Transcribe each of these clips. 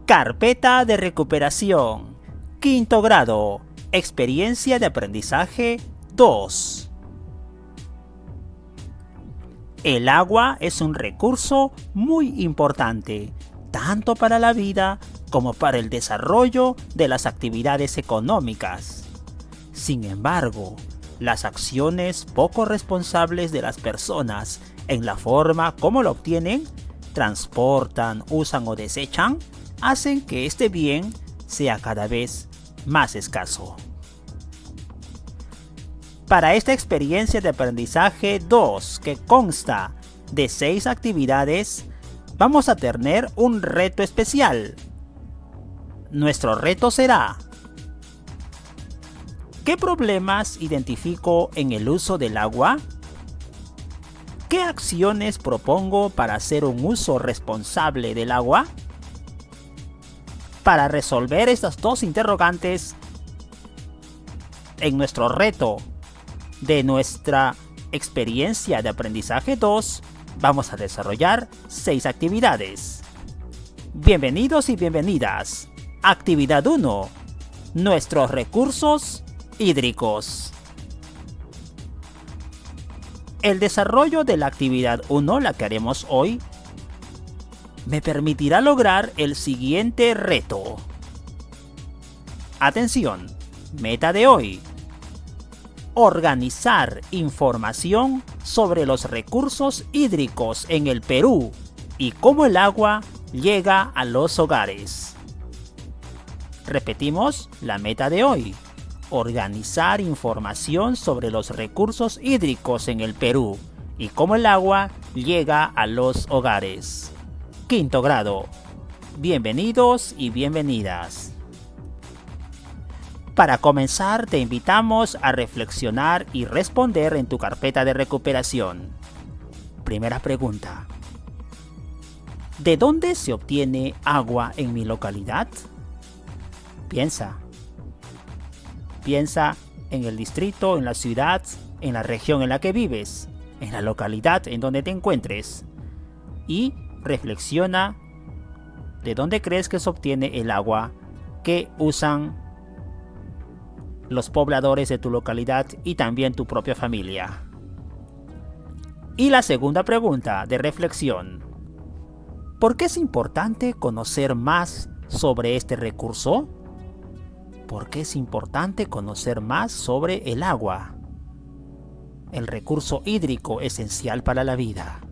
Carpeta de recuperación. Quinto grado. Experiencia de aprendizaje 2. El agua es un recurso muy importante, tanto para la vida como para el desarrollo de las actividades económicas. Sin embargo, las acciones poco responsables de las personas en la forma como lo obtienen, transportan, usan o desechan, hacen que este bien sea cada vez más escaso. Para esta experiencia de aprendizaje 2, que consta de 6 actividades, vamos a tener un reto especial. Nuestro reto será: ¿qué problemas identifico en el uso del agua? ¿Qué acciones propongo para hacer un uso responsable del agua? Para resolver estas dos interrogantes, en nuestro reto de nuestra experiencia de aprendizaje 2, vamos a desarrollar 6 actividades. Bienvenidos y bienvenidas. Actividad 1. Nuestros recursos hídricos. El desarrollo de la actividad 1, la que haremos hoy, me permitirá lograr el siguiente reto. Atención, meta de hoy: organizar información sobre los recursos hídricos en el Perú y cómo el agua llega a los hogares. Repetimos la meta de hoy: organizar información sobre los recursos hídricos en el Perú y cómo el agua llega a los hogares. Quinto grado. Bienvenidos y bienvenidas. Para comenzar, te invitamos a reflexionar y responder en tu carpeta de recuperación. Primera pregunta: ¿de dónde se obtiene agua en mi localidad? Piensa en el distrito, en la ciudad, en la región en la que vives, en la localidad en donde te encuentres, y reflexiona de dónde crees que se obtiene el agua que usan los pobladores de tu localidad y también tu propia familia. Y la segunda pregunta de reflexión: ¿por qué es importante conocer más sobre este recurso? ¿Por qué es importante conocer más sobre el agua? El recurso hídrico esencial para la vida.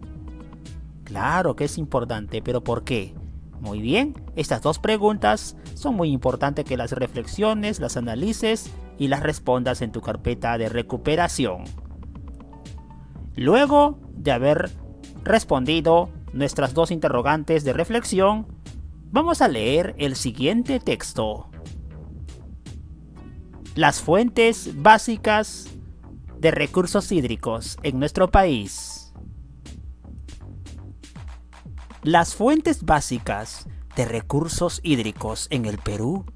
Claro que es importante, pero ¿por qué? Muy bien, estas dos preguntas son muy importantes que las reflexiones, las analices y las respondas en tu carpeta de recuperación. Luego de haber respondido nuestras dos interrogantes de reflexión, vamos a leer el siguiente texto. Las fuentes básicas de recursos hídricos en nuestro país. Las fuentes básicas de recursos hídricos en el Perú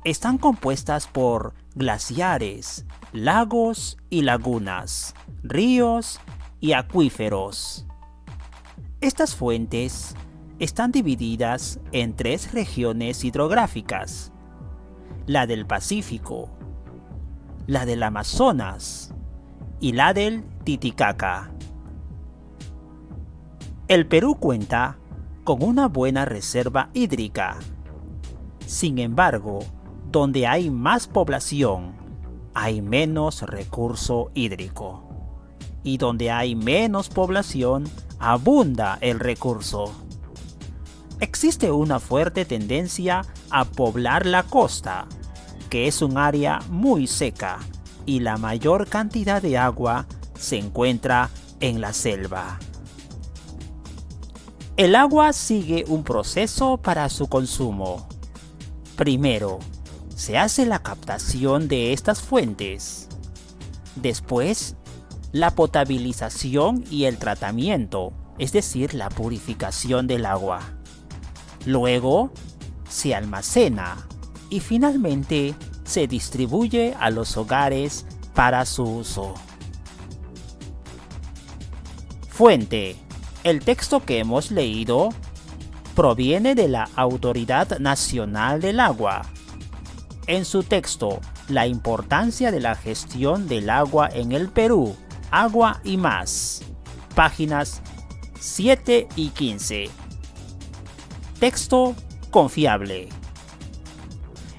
están compuestas por glaciares, lagos y lagunas, ríos y acuíferos. Estas fuentes están divididas en 3 regiones hidrográficas: la del Pacífico, la del Amazonas y la del Titicaca. El Perú cuenta con una buena reserva hídrica. Sin embargo, donde hay más población, hay menos recurso hídrico. Y donde hay menos población, abunda el recurso. Existe una fuerte tendencia a poblar la costa, que es un área muy seca, y la mayor cantidad de agua se encuentra en la selva. El agua sigue un proceso para su consumo. Primero, se hace la captación de estas fuentes. Después, la potabilización y el tratamiento, es decir, la purificación del agua. Luego, se almacena y finalmente se distribuye a los hogares para su uso. Fuente: el texto que hemos leído proviene de la Autoridad Nacional del Agua. En su texto, La importancia de la gestión del agua en el Perú, Agua y más, páginas 7 y 15. Texto confiable.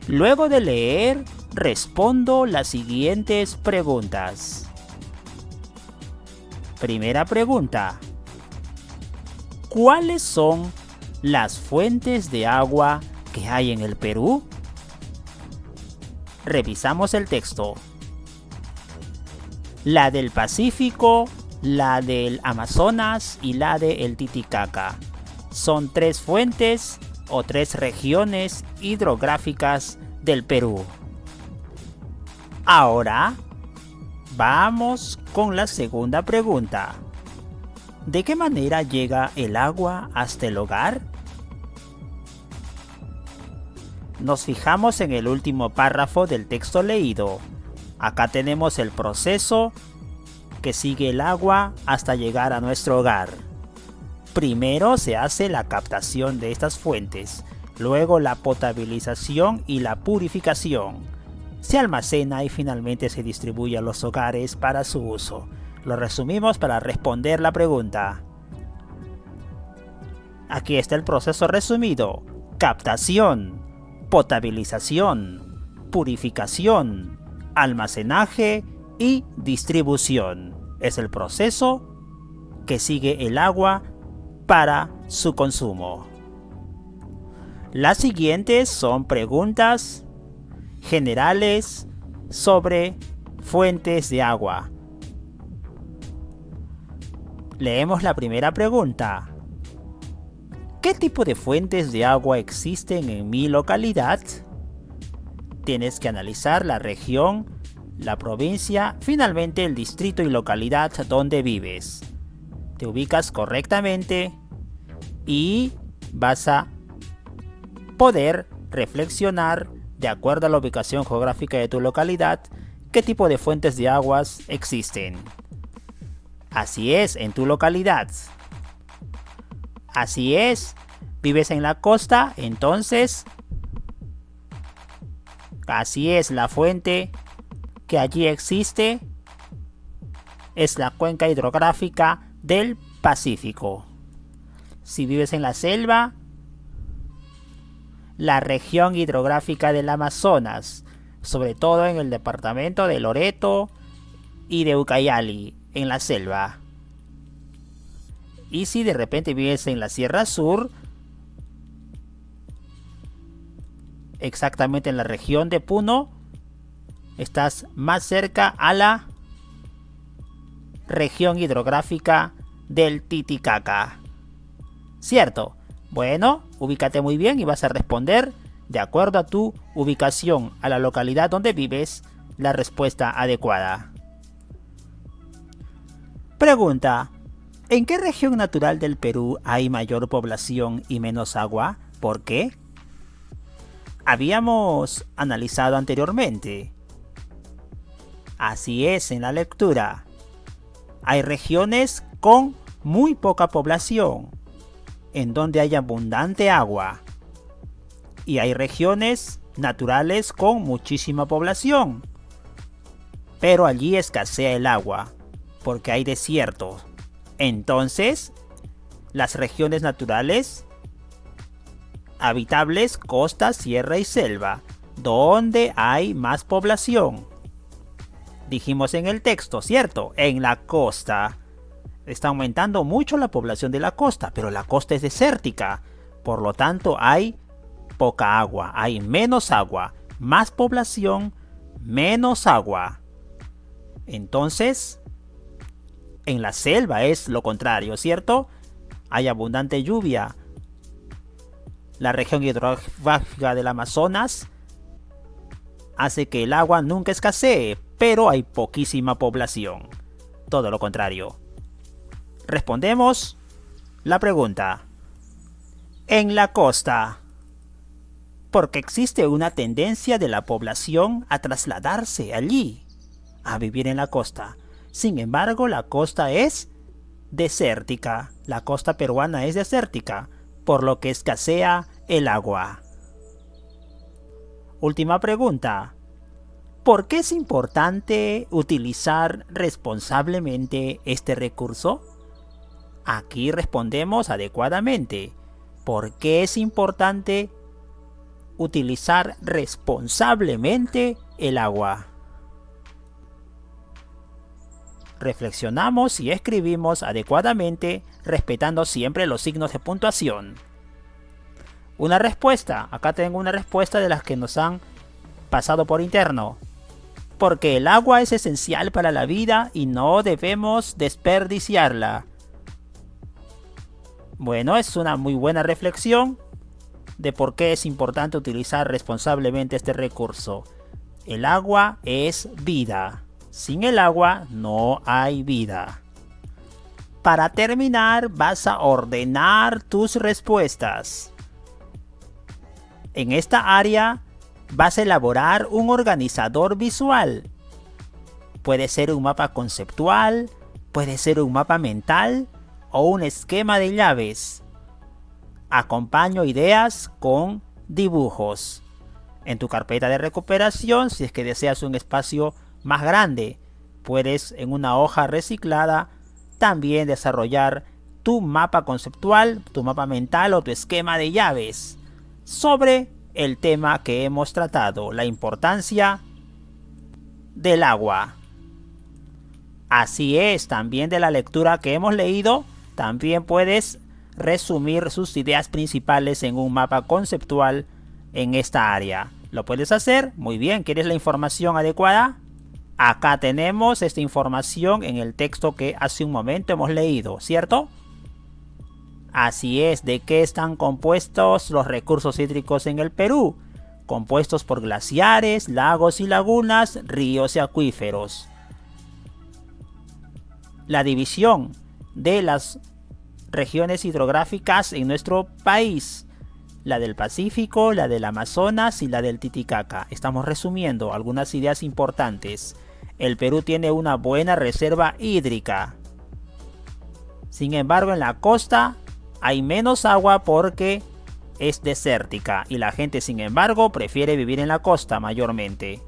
Luego de leer, respondo las siguientes preguntas. Primera pregunta. ¿Cuáles son las fuentes de agua que hay en el Perú? Revisamos el texto. La del Pacífico, la del Amazonas y la del Titicaca. Son 3 fuentes o 3 regiones hidrográficas del Perú. Ahora, vamos con la segunda pregunta. ¿De qué manera llega el agua hasta el hogar? Nos fijamos en el último párrafo del texto leído. Acá tenemos el proceso que sigue el agua hasta llegar a nuestro hogar. Primero se hace la captación de estas fuentes, luego la potabilización y la purificación. Se almacena y finalmente se distribuye a los hogares para su uso. Lo resumimos para responder la pregunta. Aquí está el proceso resumido: captación, potabilización, purificación, almacenaje y distribución. Es el proceso que sigue el agua para su consumo. Las siguientes son preguntas generales sobre fuentes de agua. Leemos la primera pregunta. ¿Qué tipo de fuentes de agua existen en mi localidad? Tienes que analizar la región, la provincia, finalmente el distrito y localidad donde vives. Te ubicas correctamente y vas a poder reflexionar de acuerdo a la ubicación geográfica de tu localidad qué tipo de fuentes de aguas existen. Así es, en tu localidad. Así es, vives en la costa, entonces así es, la fuente que allí existe es la cuenca hidrográfica del Pacífico. Si vives en la selva, la región hidrográfica del Amazonas, sobre todo en el departamento de Loreto y de Ucayali, en la selva. Y si de repente vives en la Sierra Sur, exactamente en la región de Puno, estás más cerca a la región hidrográfica del Titicaca. ¿Cierto? Bueno, ubícate muy bien y vas a responder de acuerdo a tu ubicación, a la localidad donde vives, la respuesta adecuada. Pregunta: ¿en qué región natural del Perú hay mayor población y menos agua? ¿Por qué? Habíamos analizado anteriormente. Así es, en la lectura. Hay regiones con muy poca población, en donde hay abundante agua. Y hay regiones naturales con muchísima población, pero allí escasea el agua, porque hay desierto. Entonces, las regiones naturales, habitables, costa, sierra y selva, donde hay más población. Dijimos en el texto, ¿cierto? En la costa. Está aumentando mucho la población de la costa, pero la costa es desértica. Por lo tanto, hay poca agua, hay menos agua. Más población, menos agua. Entonces, en la selva es lo contrario, ¿cierto? Hay abundante lluvia. La región hidrográfica del Amazonas hace que el agua nunca escasee, pero hay poquísima población. Todo lo contrario. Respondemos la pregunta. En la costa, porque existe una tendencia de la población a trasladarse allí, a vivir en la costa. Sin embargo, la costa es desértica. La costa peruana es desértica. por lo que escasea el agua. Última pregunta. ¿Por qué es importante utilizar responsablemente este recurso? Aquí respondemos adecuadamente. ¿Por qué es importante utilizar responsablemente el agua? Reflexionamos y escribimos adecuadamente, respetando siempre los signos de puntuación. Una respuesta. Acá tengo una respuesta de las que nos han pasado por interno. Porque el agua es esencial para la vida y no debemos desperdiciarla. Bueno, es una muy buena reflexión de por qué es importante utilizar responsablemente este recurso. El agua es vida. Sin el agua no hay vida. Para terminar, vas a ordenar tus respuestas. En esta área vas a elaborar un organizador visual. Puede ser un mapa conceptual, puede ser un mapa mental o un esquema de llaves. Acompaño ideas con dibujos. En tu carpeta de recuperación, si es que deseas un espacio más grande, puedes en una hoja reciclada también desarrollar tu mapa conceptual, tu mapa mental o tu esquema de llaves sobre el tema que hemos tratado, la importancia del agua. Así es, también de la lectura que hemos leído, también puedes resumir sus ideas principales en un mapa conceptual en esta área. ¿Lo puedes hacer? Muy bien, ¿quieres la información adecuada? Acá tenemos esta información en el texto que hace un momento hemos leído, ¿cierto? Así es, ¿de qué están compuestos los recursos hídricos en el Perú? Compuestos por glaciares, lagos y lagunas, ríos y acuíferos. La división de las regiones hidrográficas en nuestro país. La del Pacífico, la del Amazonas y la del Titicaca. Estamos resumiendo algunas ideas importantes. El Perú tiene una buena reserva hídrica. Sin embargo, en la costa hay menos agua porque es desértica y la gente, sin embargo, prefiere vivir en la costa mayormente.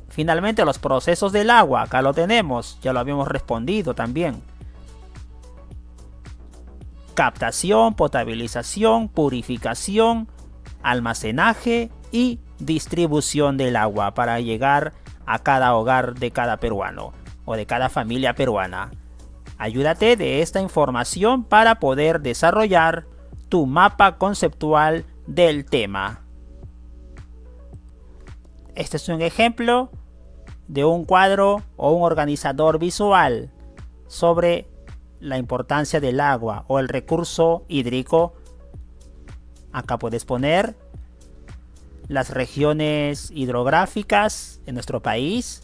Finalmente, los procesos del agua, acá lo tenemos, ya lo habíamos respondido también. Captación, potabilización, purificación, almacenaje y distribución del agua para llegar a cada hogar de cada peruano o de cada familia peruana. Ayúdate de esta información para poder desarrollar tu mapa conceptual del tema. Este es un ejemplo de un cuadro o un organizador visual sobre la importancia del agua o el recurso hídrico. Acá puedes poner las regiones hidrográficas en nuestro país,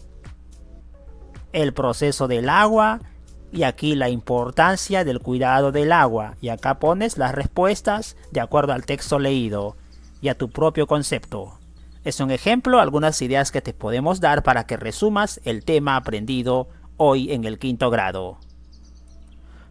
el proceso del agua y aquí la importancia del cuidado del agua. Y acá pones las respuestas de acuerdo al texto leído y a tu propio concepto. Es un ejemplo, algunas ideas que te podemos dar para que resumas el tema aprendido hoy en el 5º grado.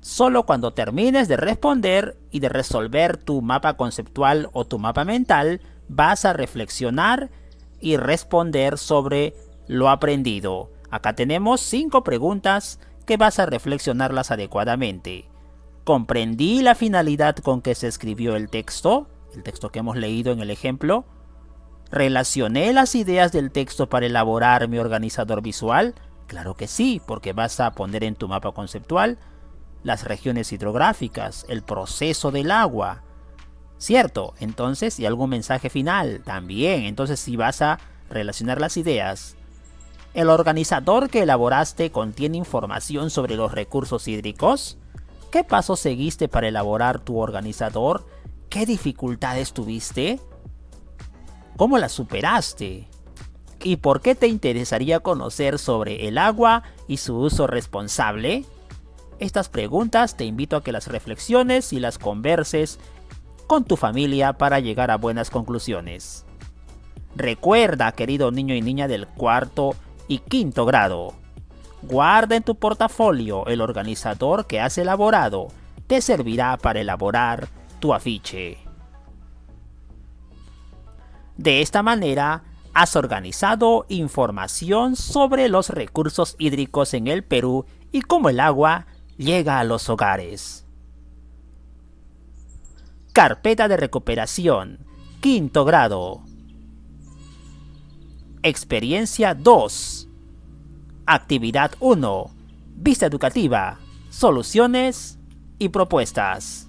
Solo cuando termines de responder y de resolver tu mapa conceptual o tu mapa mental, vas a reflexionar y responder sobre lo aprendido. Acá tenemos 5 preguntas que vas a reflexionarlas adecuadamente. ¿Comprendí la finalidad con que se escribió el texto que hemos leído en el ejemplo? ¿Relacioné las ideas del texto para elaborar mi organizador visual? Claro que sí, porque vas a poner en tu mapa conceptual las regiones hidrográficas, el proceso del agua, ¿cierto? Entonces, y algún mensaje final también. Entonces, si vas a relacionar las ideas. ¿El organizador que elaboraste contiene información sobre los recursos hídricos? ¿Qué pasos seguiste para elaborar tu organizador? ¿Qué dificultades tuviste? ¿Cómo las superaste? ¿Y por qué te interesaría conocer sobre el agua y su uso responsable? Estas preguntas te invito a que las reflexiones y las converses con tu familia para llegar a buenas conclusiones. Recuerda, querido niño y niña del 4º y 5º grado, guarda en tu portafolio el organizador que has elaborado. Te servirá para elaborar tu afiche. De esta manera, has organizado información sobre los recursos hídricos en el Perú y cómo el agua llega a los hogares. Carpeta de recuperación, quinto grado. Experiencia 2. Actividad 1. Vista educativa, soluciones y propuestas.